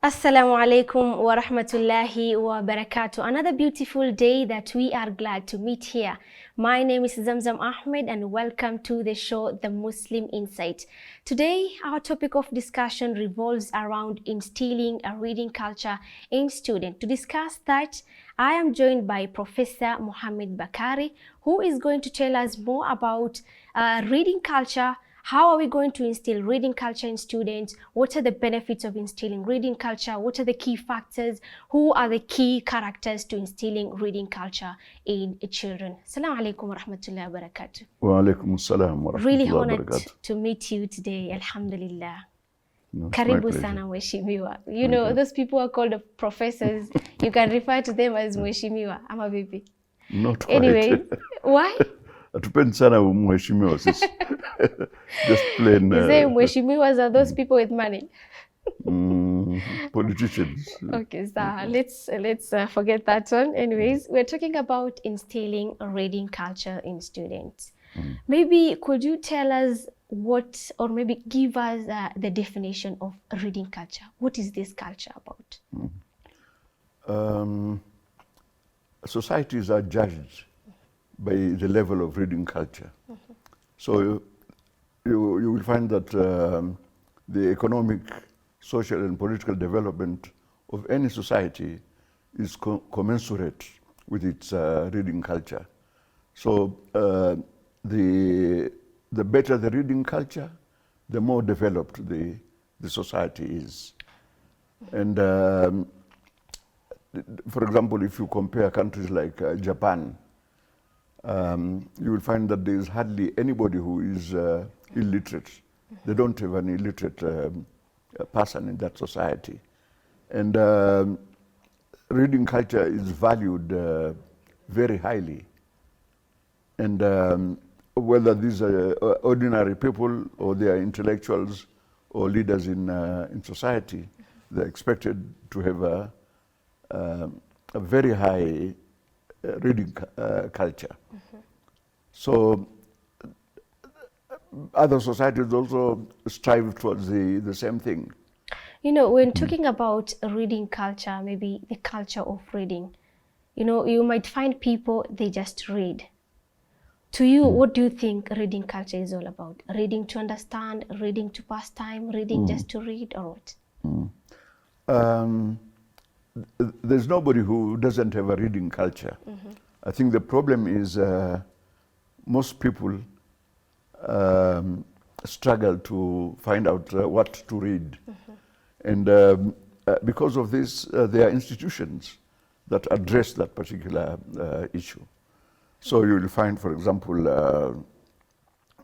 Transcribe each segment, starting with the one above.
Assalamu alaikum wa rahmatullahi wa barakatuh. Another beautiful day that we are glad to meet here. My name is Zamzam Ahmed and welcome to the show, The Muslim Insight. Today, our topic of discussion revolves around instilling a reading culture in students. To discuss that, I am joined by Professor Mohamed Bakari, who is going to tell us more about reading culture. How are we going to instill reading culture in students? What are the benefits of instilling reading culture? What are the key factors? Who are the key characters to instilling reading culture in children? Assalamu alaikum wa rahmatullahi wa barakatuh. Wa alaikum assalam wa Really rahmatullahi wa honored barakatuh. to meet you today, alhamdulillah. No, it's my Karibu pleasure. sana mheshimiwa. You know, those people are called professors. You can refer to them as mheshimiwa ama vipi? Not quite. Anyway, why? Hatupendi sana mheshimiwa sisi. Just plain You say mheshimiwas are those people with money. Politicians. Okay, so let's forget that one. Anyways, we're talking about instilling a reading culture in students. Maybe could you tell us what, or maybe give us the definition of reading culture? What is this culture about? Societies are judged by the level of reading culture. So you will find that the economic, social and political development of any society is commensurate with its reading culture. So the better the reading culture, the more developed the society is. And for example, if you compare countries like Japan, you will find that there is hardly anybody who is illiterate. They don't have an illiterate person in that society. And reading culture is valued very highly. And whether these are ordinary people or they are intellectuals or leaders in society, they're expected to have a very high reading culture. So other societies also strive towards the same thing. You know, when talking about a reading culture, maybe the culture of reading, you know, you might find people, they just read. To you, what do you think reading culture is all about? Reading to understand, reading to pass time, reading just to read, or what? There's nobody who doesn't have a reading culture. I think the problem is most people struggle to find out what to read. And because of this, there are institutions that address that particular issue. So you will find, for example,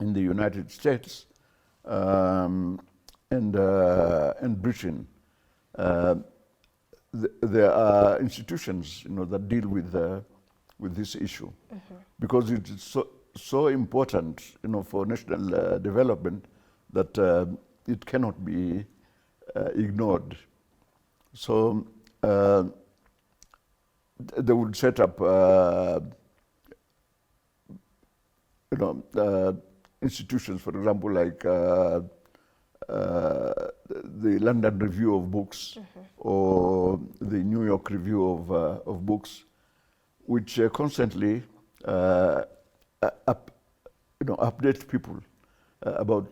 in the United States and Britain, there are institutions, that deal with this issue, because it is so important, for national development that it cannot be ignored. So they would set up, institutions, for example, like the London Review of Books or the New York Review of Books, which constantly update people about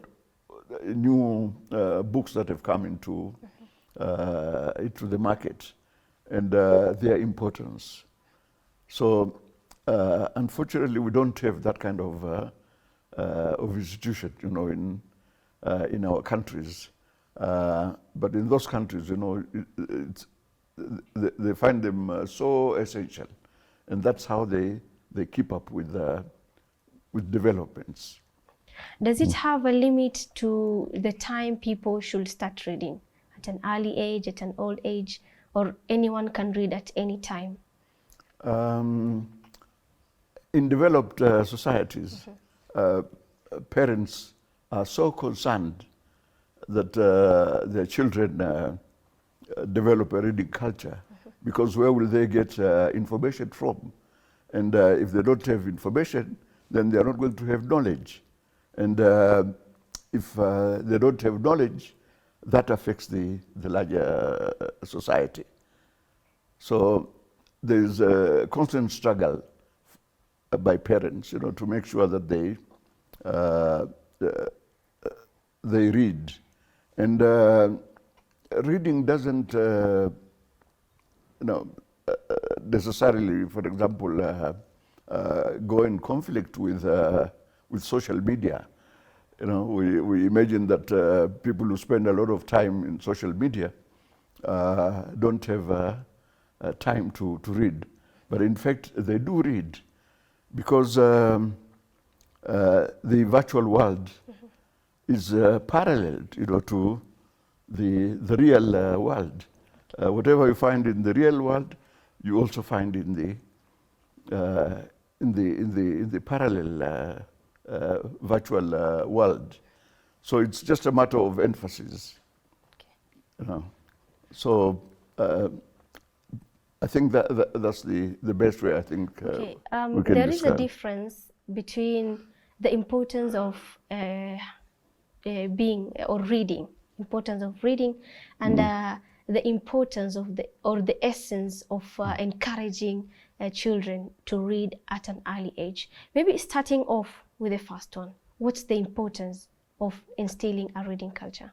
new books that have come into the market and their importance. So unfortunately, we don't have that kind of institution, in our countries. But in those countries, they find them so essential, and that's how they keep up with developments. Does it have a limit to the time people should start reading? At an early age, at an old age, or anyone can read at any time? In developed societies, parents are so concerned that their children develop a reading culture, because where will they get information from? And if they don't have information, then they are not going to have knowledge. And if they don't have knowledge, that affects the larger society. So there's a constant struggle by parents, to make sure that they read. And reading doesn't, necessarily, for example, go in conflict with social media. We imagine that people who spend a lot of time in social media don't have time to read. But in fact, they do read, because the virtual world is parallel, to the real world. Whatever you find in the real world, you also find in the parallel virtual world. So it's just a matter of emphasis. Okay. So I think that's the best way, I think. Okay. We can there describe. is a difference between the importance of being or reading, importance of reading, and the importance of the essence of encouraging children to read at an early age. Maybe starting off with the first one. What's the importance of instilling a reading culture?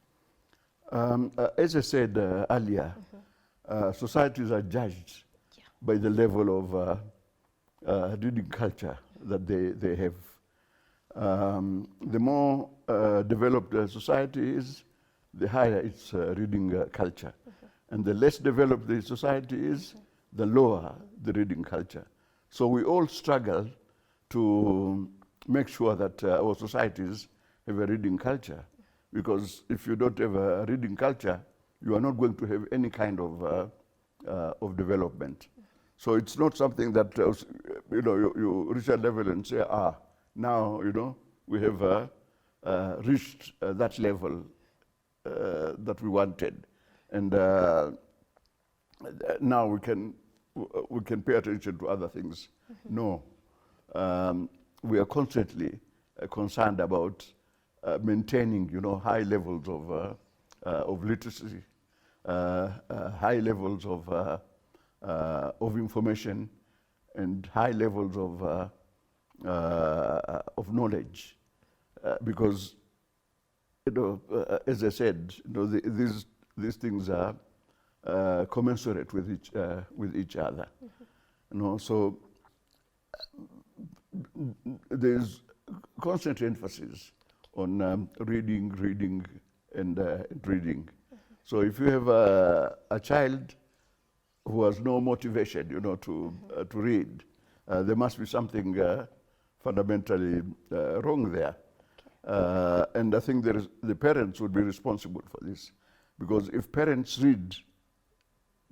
As I said earlier, societies are judged by the level of reading culture that they have. The more developed a society is, the higher its reading culture. And the less developed the society is, the lower the reading culture. So we all struggle to make sure that our societies have a reading culture. Because if you don't have a reading culture, you are not going to have any kind of development. So it's not something that you reach a level and say, now we have reached that level that we wanted, and now we can pay attention to other things. No, we are constantly concerned about maintaining, high levels of literacy, high levels of information, and high levels of knowledge, because as I said, these things are commensurate with each other. So there's constant emphasis on reading, and reading. So if you have a child who has no motivation, to read, there must be something fundamentally wrong there. And I think the parents would be responsible for this, because if parents read,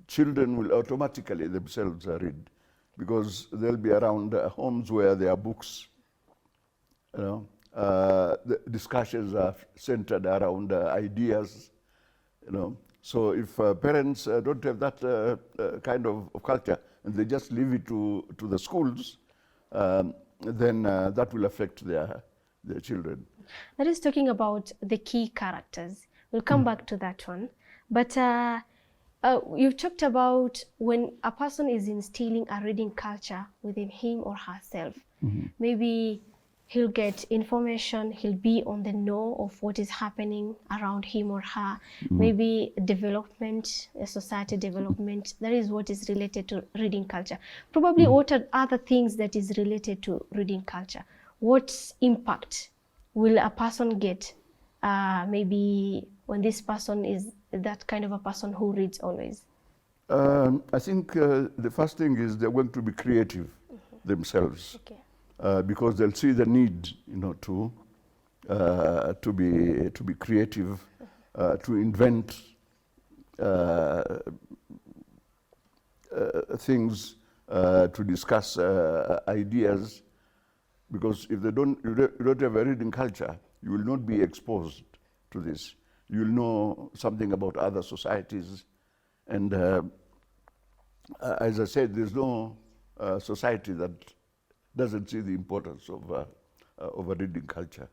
children will automatically themselves read, because they'll be around homes where there are books. The discussions are centered around ideas. So if parents don't have that kind of culture, and they just leave it to the schools, then that will affect their children. That is talking about the key characters. We'll come back to that one. But you've talked about when a person is instilling a reading culture within him or herself. Maybe he'll get information, he'll be on the know of what is happening around him or her. Maybe development, society development, that is what is related to reading culture. Probably what are other things that is related to reading culture? What impact will a person get maybe when this person is that kind of a person who reads always? I think the first thing is they're going to be creative themselves. Okay. Because they'll see the need, to be creative, to invent things, to discuss ideas. Because if you don't have a reading culture, you will not be exposed to this. You'll know something about other societies, and as I said, there's no society that doesn't see the importance of a reading culture.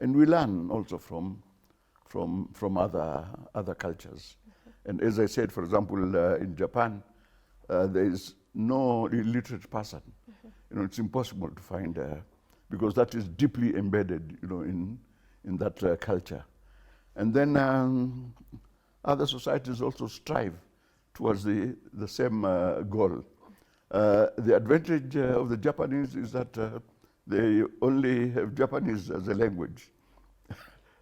And we learn also from from other cultures. And as I said, for example, in Japan, there is no illiterate person. You know, it's impossible to find, because that is deeply embedded, you know, in that culture. And then other societies also strive towards the same goal. The advantage of the Japanese is that they only have Japanese as a language.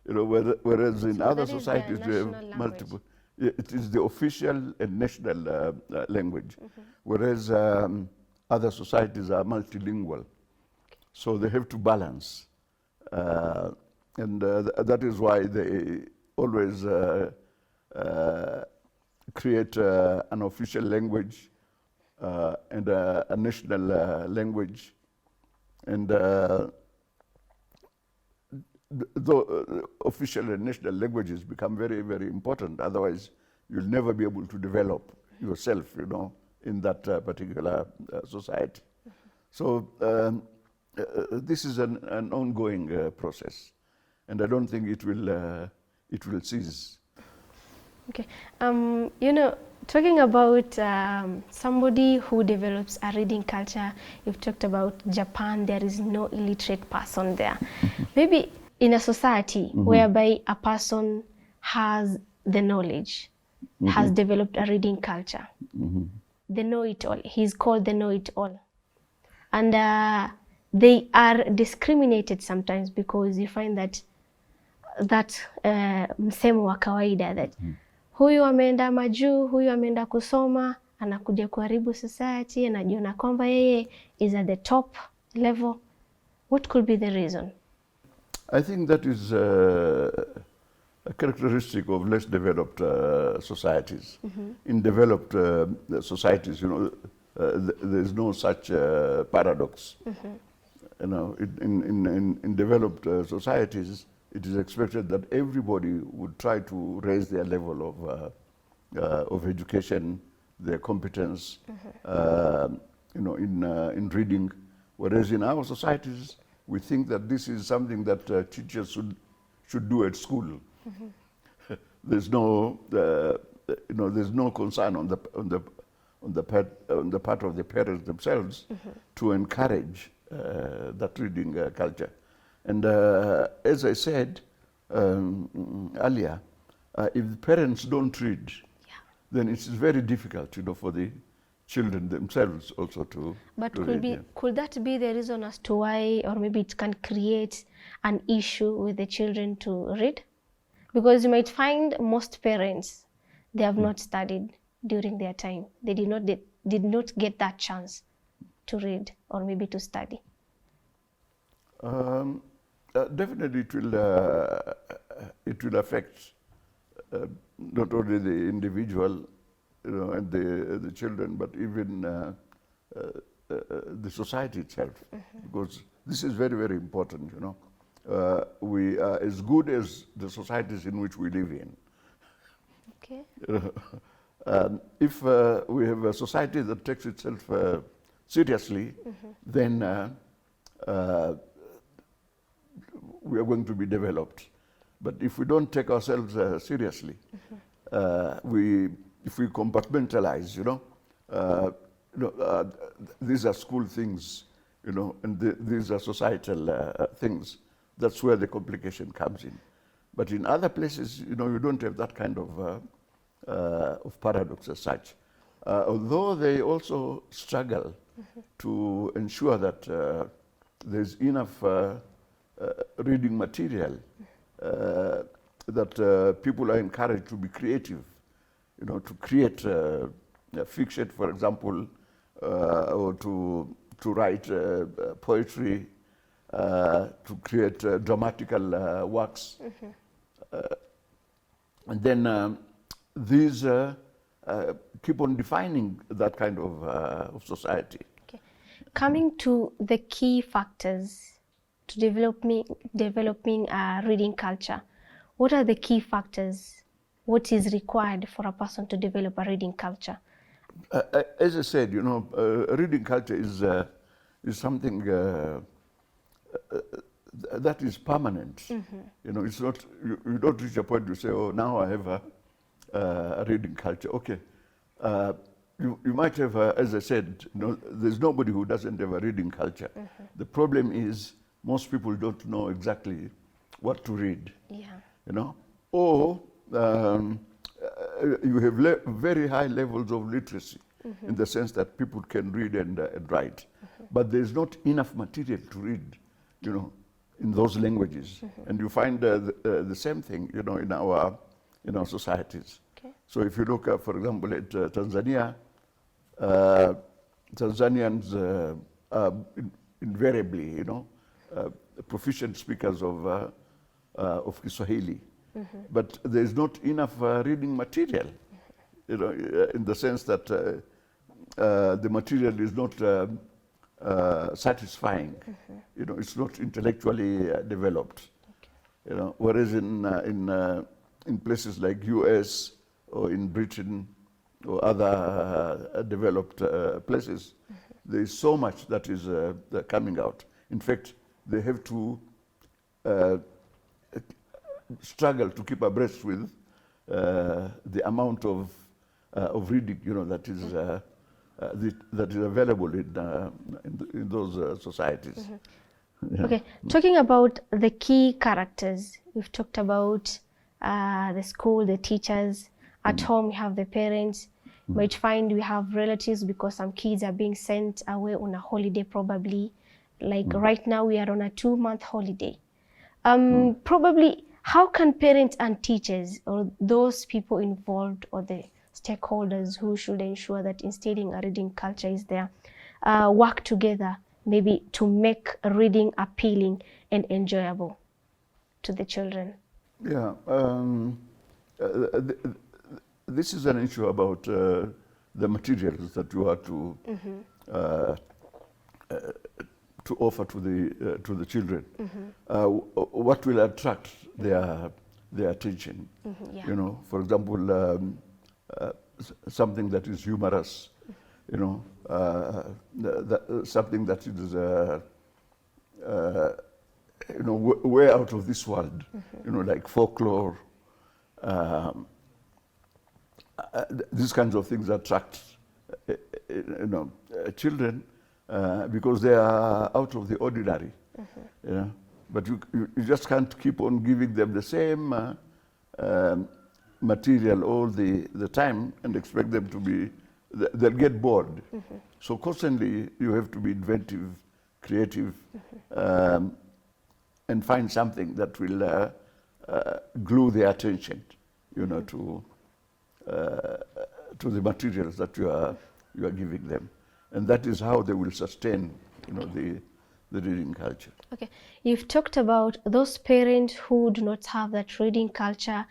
You know, whereas in other societies they have multiple. It is the official and national language, whereas other societies are multilingual. So they have to balance. And that is why they always create an official language and a national language. And the official and national languages become very, very important. Otherwise, you'll never be able to develop yourself, you know, in that particular society. So this is an ongoing process, and I don't think it will cease. Okay, you know, talking about somebody who develops a reading culture, you've talked about Japan. There is no illiterate person there. Maybe in a society whereby a person has the knowledge, has developed a reading culture, the know-it-all. He's called the know-it-all. And they are discriminated sometimes because you find that msemo wa kawaida that huyu ameenda majuu, huyu ameenda kusoma, anakuja kuharibu society, anajiona kwamba yeye is at the top level. What could be the reason? I think that is a characteristic of less developed societies. In developed societies, you know, there's no such paradox. You know, in developed societies, it is expected that everybody would try to raise their level of education, their competence, you know, in reading. Whereas in our societies, we think that this is something that teachers should do at school. There's no, you know, there's no concern on the part of the parents themselves to encourage that reading culture. And as I said earlier, if the parents don't read, then it's very difficult, you know, for the children themselves also to. But to could that be the reason as to why, or maybe it can create an issue with the children to read? Because you might find most parents, they have not studied during their time. They did not get that chance to read or maybe to study. Definitely, it will affect not only the individual, you know, and the children, but even the society itself, because this is very, very important. You know, we are as good as the societies in which we live in. Okay. If we have a society that takes itself seriously, then we are going to be developed. But if we don't take ourselves seriously, if we compartmentalize, you know, these are school things, you know, and these are societal things. That's where the complication comes in. But in other places, you know, you don't have that kind of paradox as such. Although they also struggle to ensure that there's enough reading material, that people are encouraged to be creative, you know, to create fiction, for example, or to write poetry, to create dramatical works. And then these keep on defining that kind of society. Okay. Coming to the key factors to developing a reading culture, what are the key factors? What is required for a person to develop a reading culture? As I said, you know, reading culture is something that is permanent. You know, it's not, you don't reach a point you say, oh, now I have a reading culture. Okay. You might have, as I said, you know, there's nobody who doesn't have a reading culture. The problem is most people don't know exactly what to read. Yeah. You know, or you have very high levels of literacy in the sense that people can read and write, but there's not enough material to read, you know, in those languages. And you find the same thing, you know, in our societies. Okay. So if you look, for example, at Tanzania, Tanzanians are invariably, you know, proficient speakers of Kiswahili, but there's not enough reading material, you know, in the sense that the material is not satisfying. You know, it's not intellectually developed. You know, whereas in places like US or in Britain or other developed places, there is so much that is coming out. In fact, they have to struggle to keep abreast with the amount of reading, you know, that is available in those societies. Yeah. Okay, talking about the key characters, we've talked about the school, the teachers. At home, we have the parents. You might find we have relatives because some kids are being sent away on a holiday probably. Like right now, we are on a 2-month holiday. Probably, how can parents and teachers or those people involved or the stakeholders who should ensure that instilling a reading culture is there, work together maybe to make reading appealing and enjoyable to the children? Yeah, this is an issue about the materials that you are to offer to the children. What will attract their attention? Yeah. You know, for example, something that is humorous. You know, something that is you know, way out of this world. You know, like folklore. These kinds of things attract you know, children because they are out of the ordinary. You know? But you just can't keep on giving them the same material all the time and expect them to be, they'll get bored. So constantly you have to be inventive, creative, and find something that will glue their attention, you know, to the materials that you are giving them, and that is how they will sustain, you know, the reading culture. Okay, you've talked about those parents who do not have that reading culture.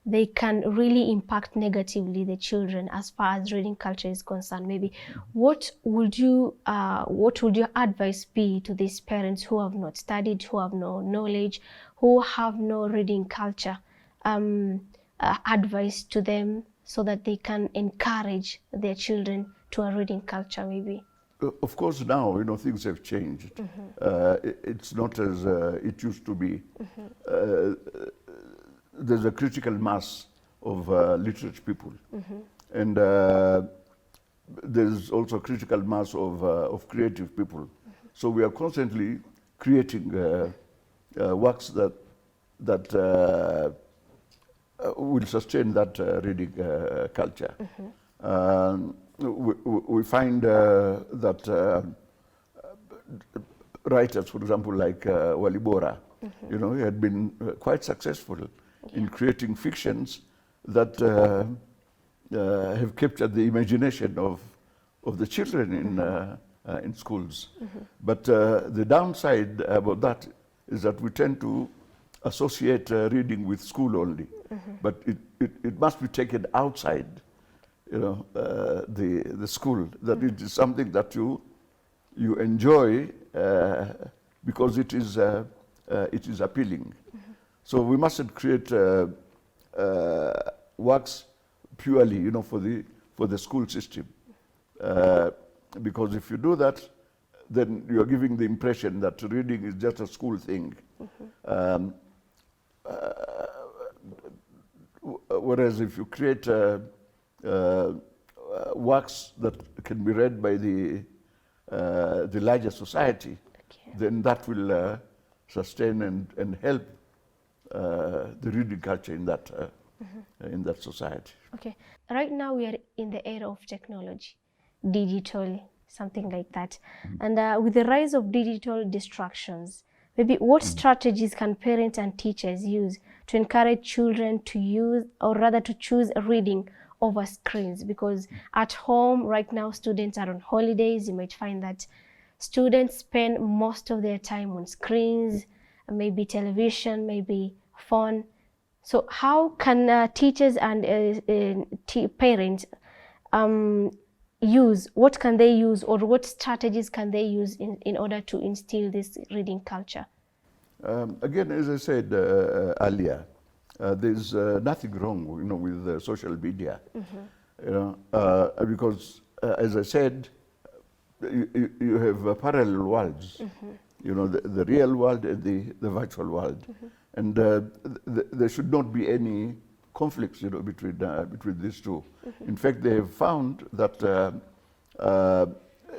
They can really impact negatively the children as far as reading culture is concerned. Maybe what would your advice be to these parents who have not studied, who have no knowledge, who have no reading culture? Advice to them so that they can encourage their children to a reading culture, maybe? Of course, now, you know, things have changed. It's not as it used to be. There's a critical mass of literate people, and there's also a critical mass of creative people. So we are constantly creating works that will sustain that reading culture. We find that writers, for example, like Walibora, you know, he had been quite successful in creating fictions that have captured the imagination of the children in schools. But the downside about that is that we tend to associate reading with school only, but it must be taken outside, you know, the school. That it is something that you enjoy because it is appealing. So we mustn't create works purely, you know, for the school system, because if you do that, then you are giving the impression that reading is just a school thing. Whereas if you create works that can be read by the larger society, then that will sustain and help the reading culture in that society. Okay. Right now we are in the era of technology, digital, something like that. And with the rise of digital distractions, maybe what strategies can parents and teachers use to encourage children to use, or rather to choose reading over screens? Because at home right now, students are on holidays. You might find that students spend most of their time on screens, maybe television, maybe phone. So how can teachers and parents use, what can they use, or what strategies can they use in order to instill this reading culture? Again, as I said earlier, there's nothing wrong, with social media, because as I said, you have parallel worlds, the real world and the virtual world, and there should not be any conflicts, between these two. In fact, they have found that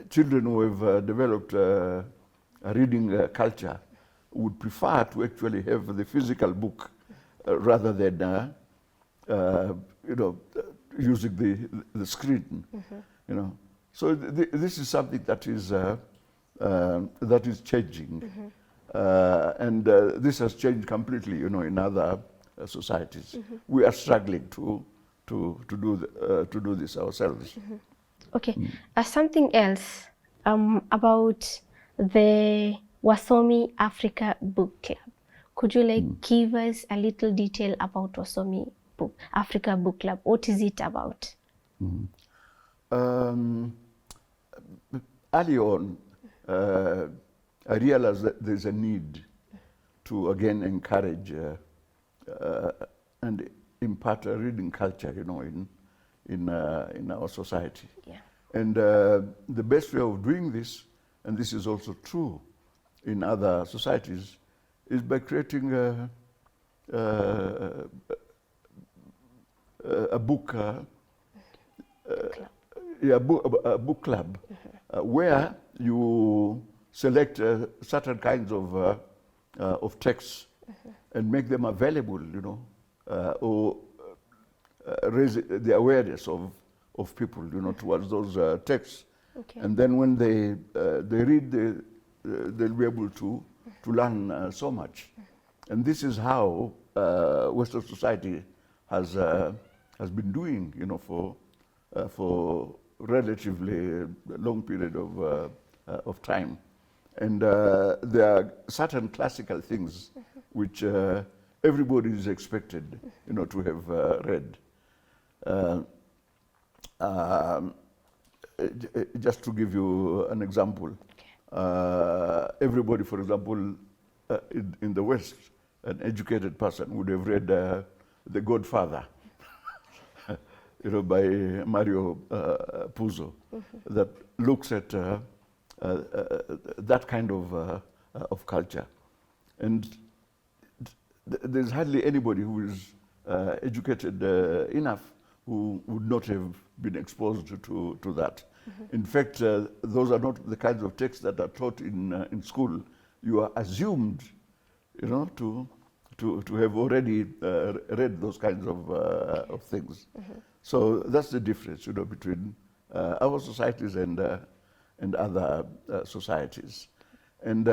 children who have developed a reading culture would prefer to actually have the physical book rather than using the screen. So this is something that is changing, and this has changed completely, in other societies. We are struggling to do this ourselves. Okay, something else about the Wasomi Africa Book Club. Could you give us a little detail about Wasomi Africa Book Club? What is it about? Early on, I realized that there's a need to again encourage and impart a reading culture, in our society. Yeah. And the best way of doing this, and this is also true in other societies, is by creating a book club where you select certain kinds of texts and make them available, or raise the awareness of people, towards those texts. Okay. And then when they read, they'll be able to learn so much. And this is how Western society has been doing, for relatively long period of time. And there are certain classical things which everybody is expected, to have read. Just to give you an example, everybody, for example, in the West, an educated person would have read The Godfather, by Mario Puzo, that looks at that kind of culture. And there's hardly anybody who is educated enough who would not have been exposed to that. In fact, those are not the kinds of texts that are taught in school. You are assumed, to have already read those kinds of things. So that's the difference, between our societies and other societies. And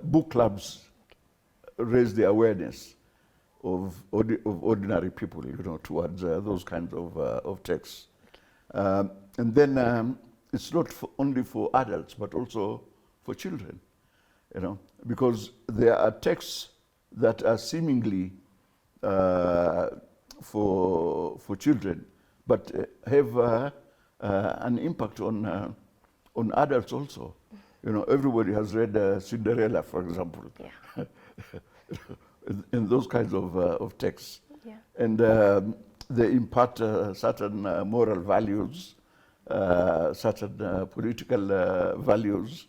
book clubs raise the awareness of ordinary people, towards those kinds of texts. And then it's not only for adults, but also for children, because there are texts that are seemingly for children, but have an impact on adults also. Everybody has read Cinderella, for example. Yeah. In those kinds of texts. Yeah. And they impart certain moral values, certain political values.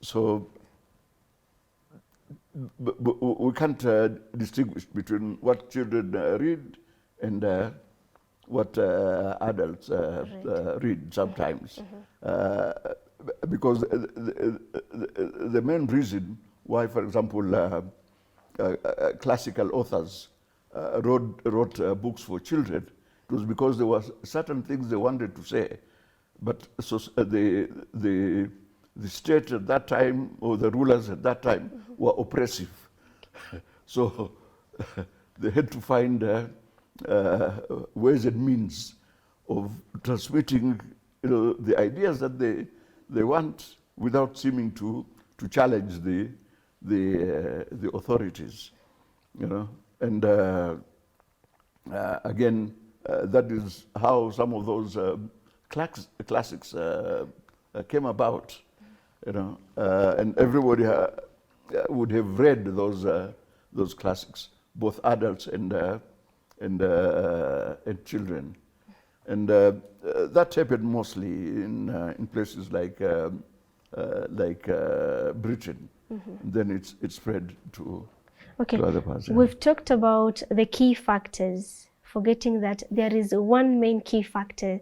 So we can't distinguish between what children read and what adults read sometimes. Because the main reason why, for example, classical authors wrote books for children, it was because there were certain things they wanted to say, but so the state at that time, or the rulers at that time, were oppressive. So they had to find ways and means of transmitting, the ideas that they want without seeming to challenge the authorities, And again, that is how some of those classics came about, and everybody would have read those classics, both adults and children, and that happened mostly in places like Britain. Then it spread to other parts. We've talked about the key factors, forgetting that there is one main key factor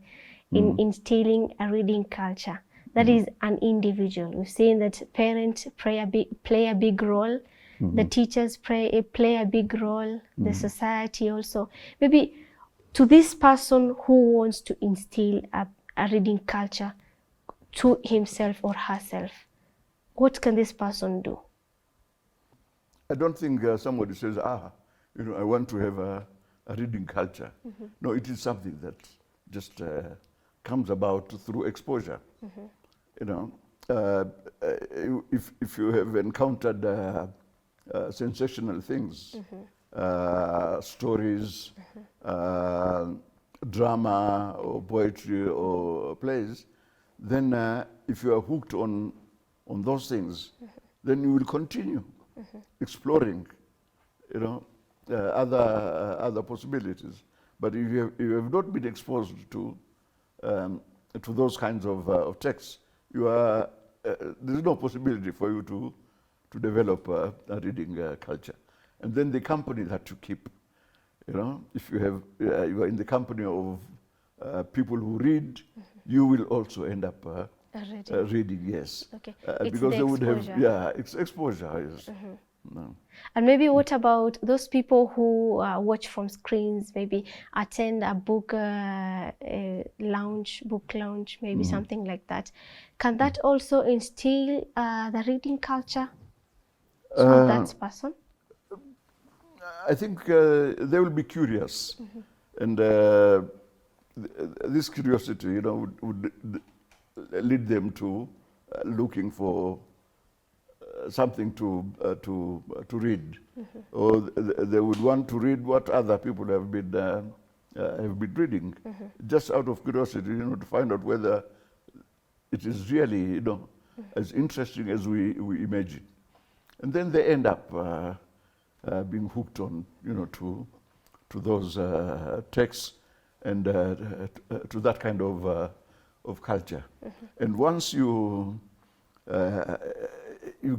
in instilling a reading culture. That is an individual. We've seen that parents play a big role, the teachers play a big role, the society also. Maybe to this person who wants to instill a reading culture to himself or herself, what can this person do? I don't think somebody says, I want to have a reading culture. No, it is something that just comes about through exposure. If you have encountered sensational things, stories, drama or poetry or plays, then if you are hooked on those things, then you will continue exploring, other possibilities. But if you have not been exposed to those kinds of texts, there's no possibility for you to develop a reading culture. And then the company that you keep, if you are in the company of people who read, you will also end up reading, yes. Okay. Because they would have, it's exposure, yes. No. And maybe what about those people who watch from screens, maybe attend a book lounge, maybe something like that. Can that also instill the reading culture of that person? I think they will be curious, and this curiosity, would lead them to looking for something to read, or they would want to read what other people have been reading, just out of curiosity, to find out whether it is really, as interesting as we imagine, and then they end up being hooked on, to those texts and to that kind of culture, and once you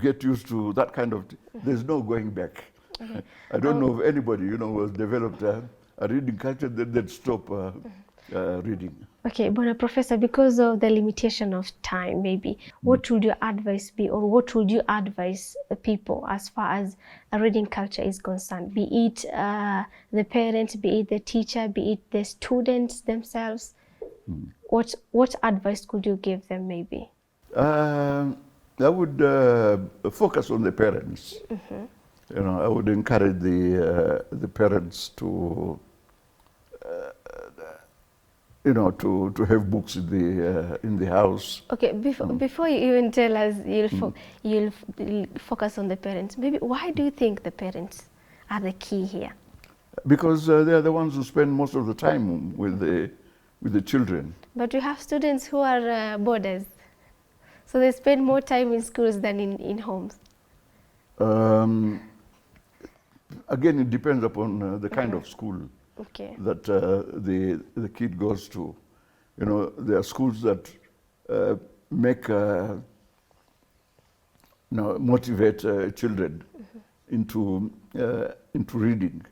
get used to that kind of, there's no going back. Okay. I don't know of anybody, who has developed a reading culture that stop reading. Okay, but Professor, because of the limitation of time, maybe, what would your advice be, or what would you advise people as far as a reading culture is concerned? Be it the parent, be it the teacher, be it the students themselves. What advice could you give them, maybe? I would focus on the parents. I would encourage the parents to to have books in the house. Okay, before you even tell us you'll focus on the parents, maybe why do you think the parents are the key here? Because they are the ones who spend most of the time with the children. But you have students who are boarders, so they spend more time in schools than in homes. Again, it depends upon the kind of school that the kid goes to. There are schools that make motivate children into reading,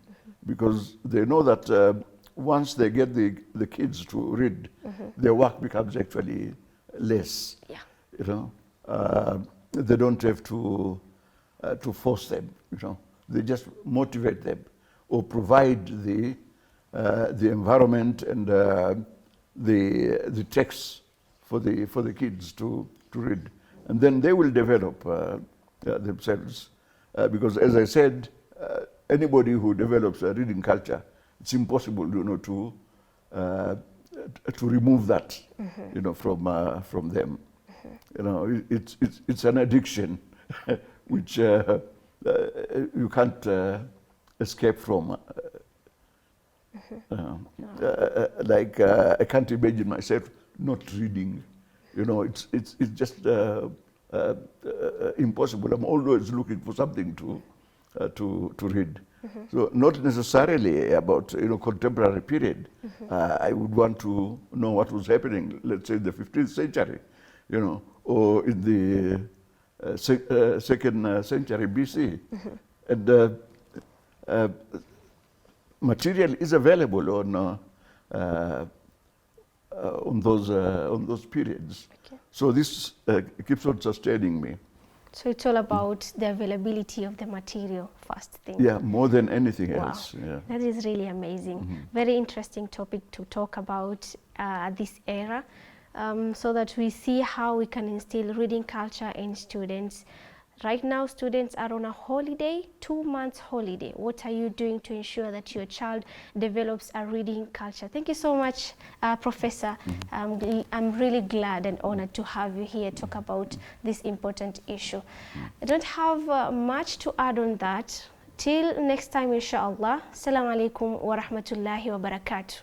because they know that once they get the kids to read, their work becomes actually less. Yeah. You know, they don't have to force them. You know, they just motivate them or provide the environment and the texts for the kids to read, and then they will develop themselves. Because, as I said, anybody who develops a reading culture, it's impossible, you know, to remove that, you know, from them. You know, it's an addiction which you can't escape from. Like I can't imagine myself not reading. You know, it's just impossible. I'm always looking for something to read. So not necessarily about, you know, contemporary period. I would want to know what was happening, let's say, in the 15th century, you know, or in the second century BC, and material is available on those periods. Okay. So this keeps on sustaining me. So it's all about the availability of the material, first thing. Yeah, more than anything Wow. else. Yeah. That is really amazing. Very interesting topic to talk about this era, so that we see how we can instill reading culture in students. Right now, students are on a holiday, 2 months holiday. What are you doing to ensure that your child develops a reading culture? Thank you so much, Professor. I'm really glad and honored to have you here talk about this important issue. I don't have much to add on that. Till next time, inshallah. Assalamu alaikum wa rahmatullahi wa barakatuh.